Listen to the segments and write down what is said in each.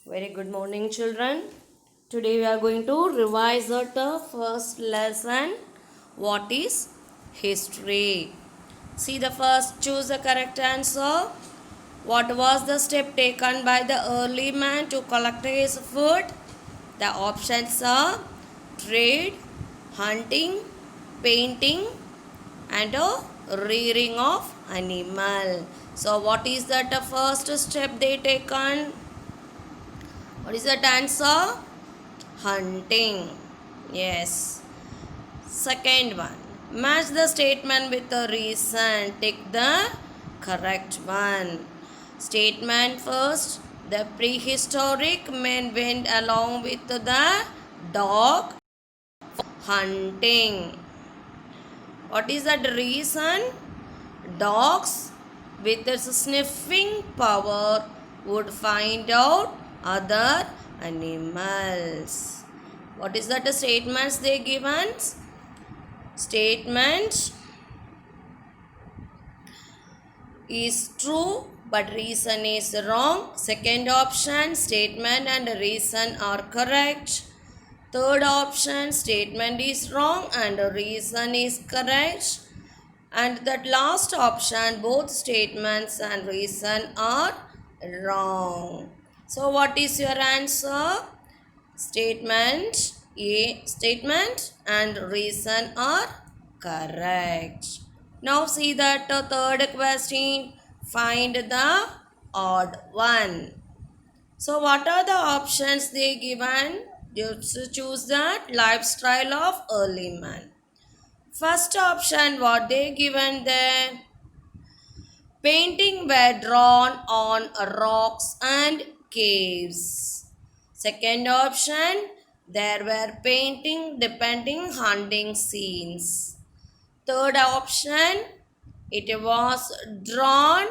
Very good morning, children. Today we are going to revise the first lesson. What is history? See the first, choose the correct answer. What was the step taken by the early man to collect his food? The options are trade, hunting, painting, and rearing of animal. So what is that the first step they taken? What is that answer? Hunting. Yes. Second one. Match the statement with the reason. Take the correct one. Statement first. The prehistoric men went along with the dog hunting. What is that reason? Dogs with its sniffing power would find out other animals. What is that the statements they given? Statement is true but reason is wrong. Second option, statement and reason are correct. Third option, statement is wrong and reason is correct. And that last option, both statements and reason are wrong. So what is your answer? Statement and reason are correct. Now see that third question. Find the odd one. So what are the options they given? You choose that lifestyle of early man. First option, what they given there? Painting were drawn on rocks and caves. Second option, there were painting depending hunting scenes. Third option, it was drawn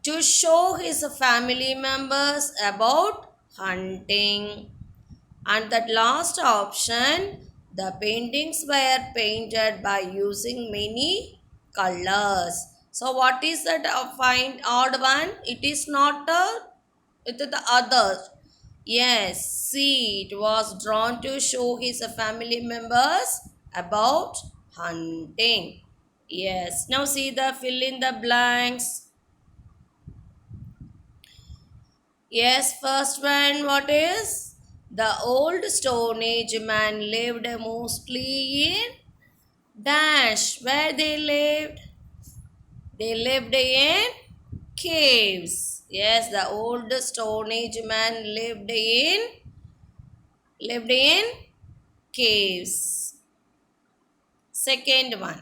to show his family members about hunting. And that last option, the paintings were painted by using many colors. So what is that find odd one? It is not it is the other. Yes, see, it was drawn to show his family members about hunting. Yes, now see the fill in the blanks. Yes, first one, what is? The old Stone Age man lived mostly in dash. Where they lived? They lived in caves. Yes, the old Stone Age man lived in caves. Second one.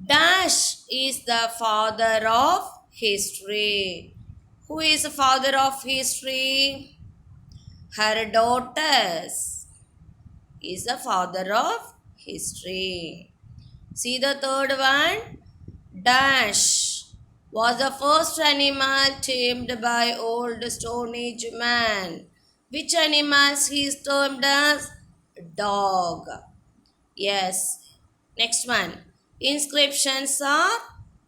Dash is the father of history. Who is the father of history? Herodotus is the father of history. See the third one. Dash was the first animal tamed by old Stone Age man. Which animals he is termed as? Dog. Yes. Next one. Inscriptions are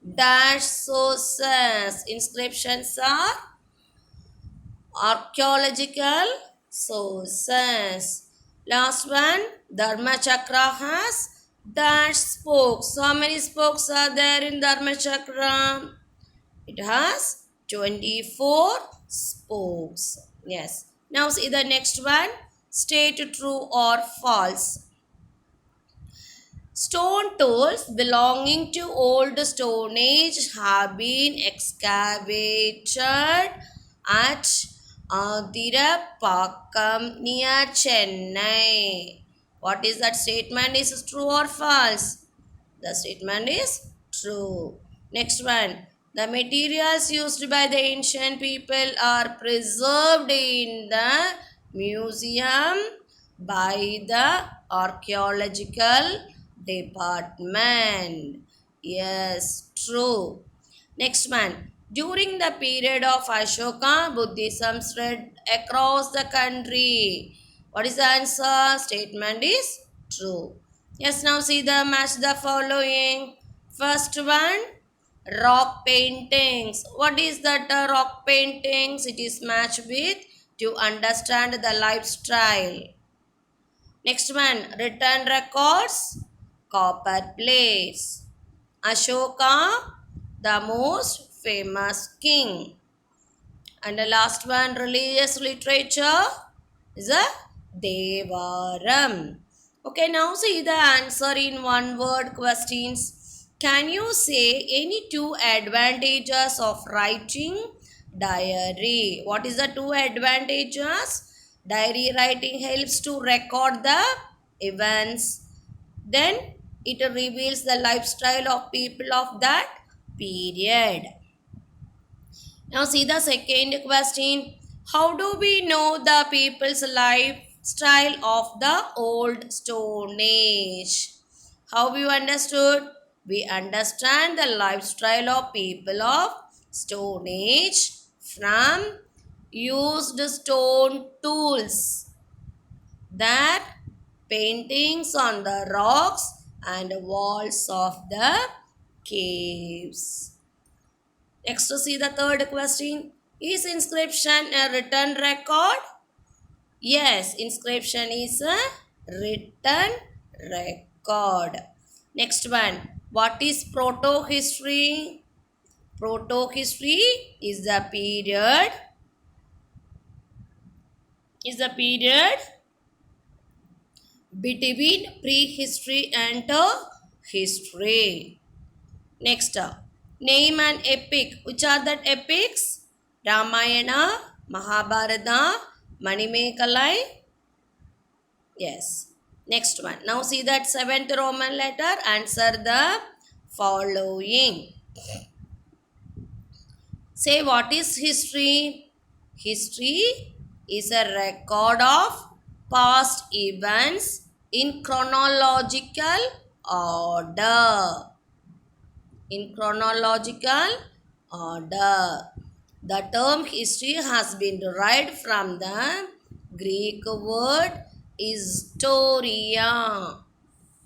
dash sources. Inscriptions are archaeological sources. Last one, Dharma Chakra has dash spokes. So how many spokes are there in Dharma Chakra? It has 24 spokes. Yes. Now see the next one. State true or false. Stone tools belonging to old Stone Age have been excavated at Adirapakkam near Chennai. What is that statement? Is it true or false? The statement is true. Next one. The materials used by the ancient people are preserved in the museum by the archaeological department. Yes, true. Next one. During the period of Ashoka, Buddhism spread across the country. What is the answer? Statement is true. Yes, now see the match the following. First one, Rock paintings. What is that rock paintings? It is matched with to understand the lifestyle. Next one, written records, copper plates. Ashoka, the most famous king. And the last one, religious literature, is a Devaram. Okay, now see the answer in one word questions. Can you say any two advantages of writing diary? What is the two advantages? Diary writing helps to record the events. Then it reveals the lifestyle of people of that period. Now see the second question. How do we know the people's lifestyle of the old Stone Age? How you understood? We understand the lifestyle of people of Stone Age from used stone tools, that paintings on the rocks and walls of the caves. Next, to see the third question. Is inscription a written record? Yes, inscription is a written record. Next one. What is proto-history? Proto-history is the period between prehistory and history. Next, name an epic. Which are the epics? Ramayana, Mahabharata, Manimekalai. Yes. Next one. Now see that seventh Roman letter. Answer the following. Say, what is history? History is a record of past events in chronological order. In chronological order. The term history has been derived from the Greek word historia.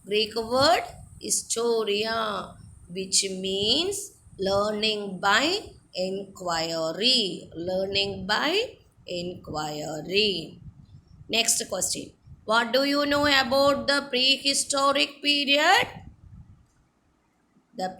Greek word historia, which means learning by inquiry. Learning by inquiry. Next question. What do you know about the prehistoric period? The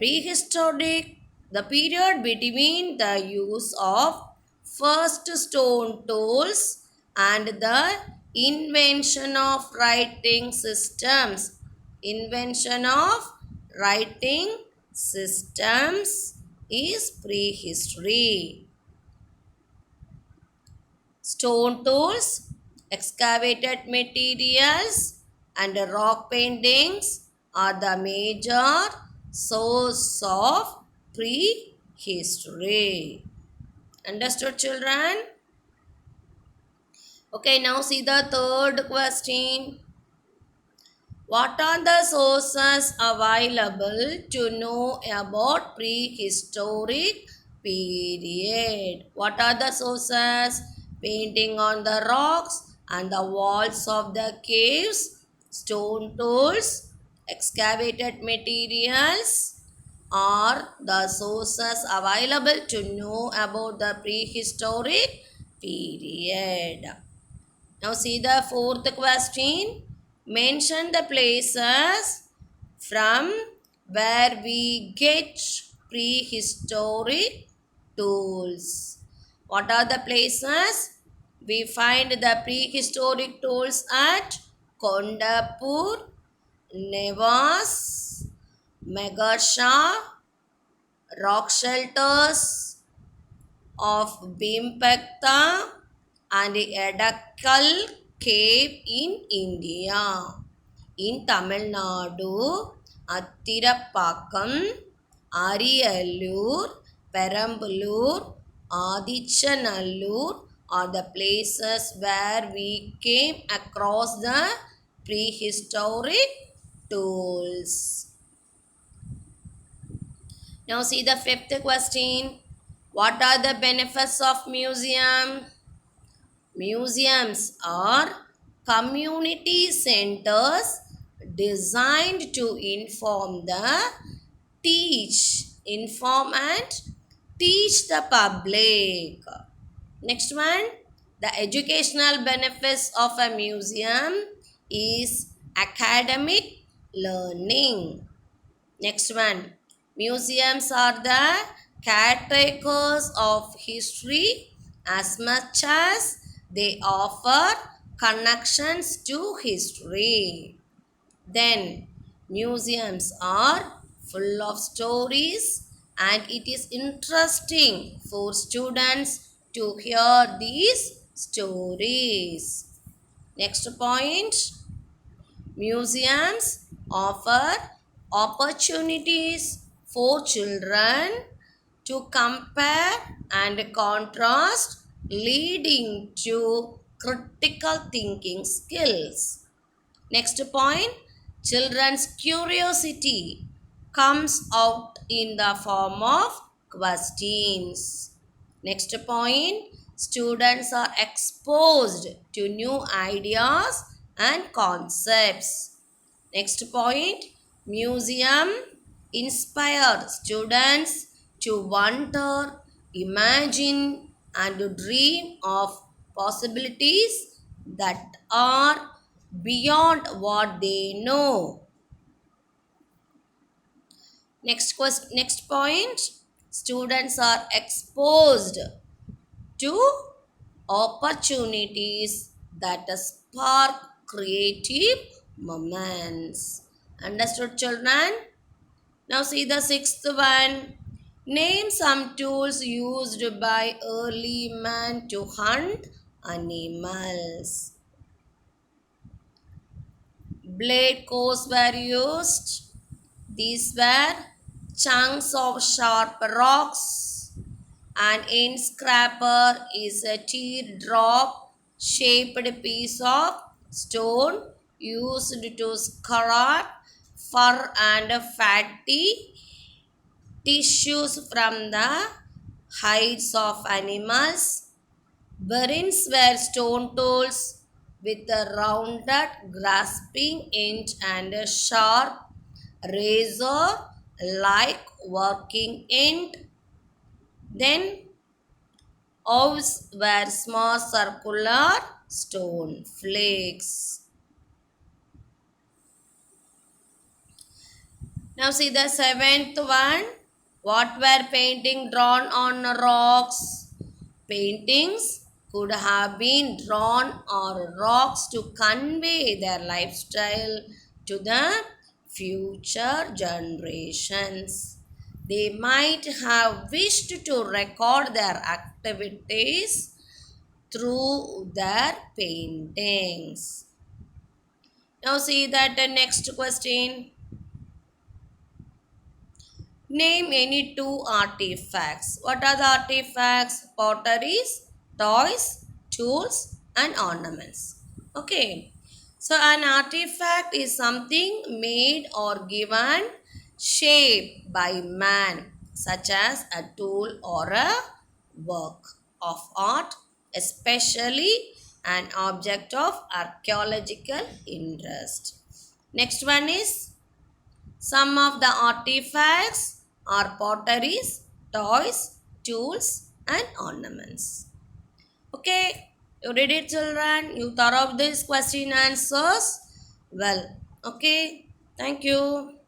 period between the use of first stone tools and the invention of writing systems. Invention of writing systems is prehistory. Stone tools, excavated materials, and rock paintings are the major source of prehistory. Understood, children? Okay, now see the third question. What are the sources available to know about prehistoric period? What are the sources? Painting on the rocks and the walls of the caves, stone tools, excavated materials are the sources available to know about the prehistoric period. Now see the fourth question. Mention the places from where we get prehistoric tools. What are the places? We find the prehistoric tools at Kondapur, Nevas, Megarsha, rock shelters of Bhimpetha and Edakal cave in India. In Tamil Nadu, Attirappakam, Ariyallur, Peramballur, Adichanallur are the places where we came across the prehistoric tools. Now see the fifth question. What are the benefits of museum? Museums are community centers designed to inform the teach inform and teach the public. Next one, the educational benefits of a museum is academic learning. Next one, museums are the caretakers of history as much as they offer connections to history. Then, museums are full of stories and it is interesting for students to hear these stories. Next point, museums offer opportunities for children to compare and contrast, leading to critical thinking skills. Next point, children's curiosity comes out in the form of questions. Next point, students are exposed to new ideas and concepts. Next point, museum inspire students to wonder, imagine and dream of possibilities that are beyond what they know. Next point, students are exposed to opportunities that spark creative moments. Understood, children? Now see the sixth one. Name some tools used by early man to hunt animals. Blade course were used. These were chunks of sharp rocks. An end scraper is a teardrop shaped piece of stone used to scrape fur and fatty tissues from the hides of animals. Burins were stone tools with a rounded grasping edge and a sharp razor like working end. Then oars were small circular stone flakes. Now see the seventh one. What were painting drawn on rocks? Paintings could have been drawn on rocks to convey their lifestyle to the future generations. They might have wished to record their activities through their paintings. Now see that the next question. Name any two artifacts. What are the artifacts? Potteries, toys, tools, and ornaments. Okay. So an artifact is something made or given shape by man, such as a tool or a work of art, especially an object of archaeological interest. Next one is some of the artifacts are potteries, toys, tools, and ornaments. Okay, you read it, children? You thought of this question answers? Well, okay, thank you.